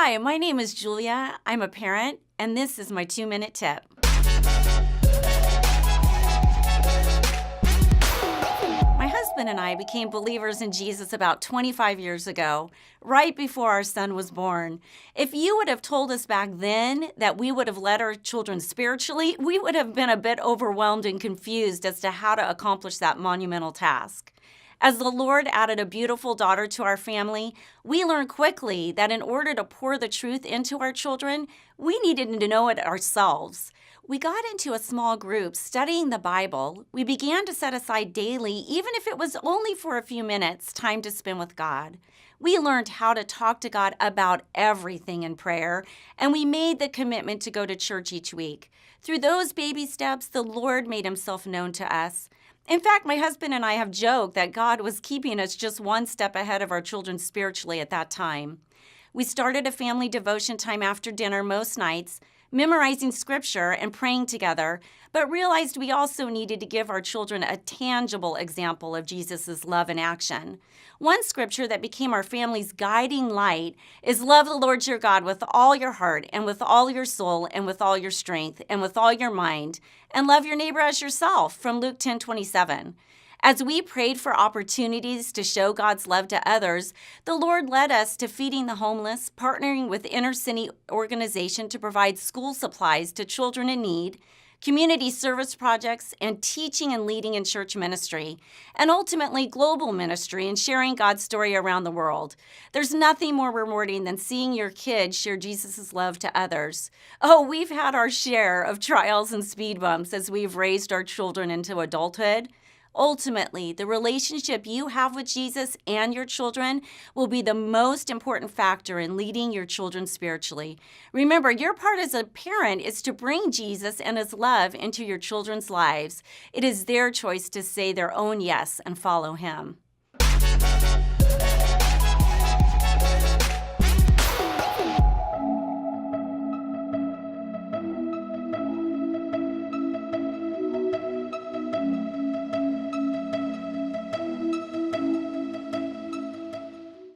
Hi, my name is Julia. I'm a parent, and this is my 2-minute tip. My husband and I became believers in Jesus about 25 years ago, right before our son was born. If you would have told us back then that we would have led our children spiritually, we would have been a bit overwhelmed and confused as to how to accomplish that monumental task. As the Lord added a beautiful daughter to our family, we learned quickly that in order to pour the truth into our children, we needed to know it ourselves. We got into a small group studying the Bible. We began to set aside daily, even if it was only for a few minutes, time to spend with God. We learned how to talk to God about everything in prayer, and we made the commitment to go to church each week. Through those baby steps, the Lord made himself known to us. In fact, my husband and I have joked that God was keeping us just one step ahead of our children spiritually at that time. We started a family devotion time after dinner most nights, memorizing scripture and praying together, but realized we also needed to give our children a tangible example of Jesus' love in action. One scripture that became our family's guiding light is love the Lord your God with all your heart and with all your soul and with all your strength and with all your mind, and love your neighbor as yourself, from Luke 10:27. As we prayed for opportunities to show God's love to others, the Lord led us to feeding the homeless, partnering with inner city organization to provide school supplies to children in need, community service projects, and teaching and leading in church ministry, and ultimately global ministry and sharing God's story around the world. There's nothing more rewarding than seeing your kids share Jesus' love to others. Oh, we've had our share of trials and speed bumps as we've raised our children into adulthood. Ultimately, the relationship you have with Jesus and your children will be the most important factor in leading your children spiritually. Remember, your part as a parent is to bring Jesus and his love into your children's lives. It is their choice to say their own yes and follow him.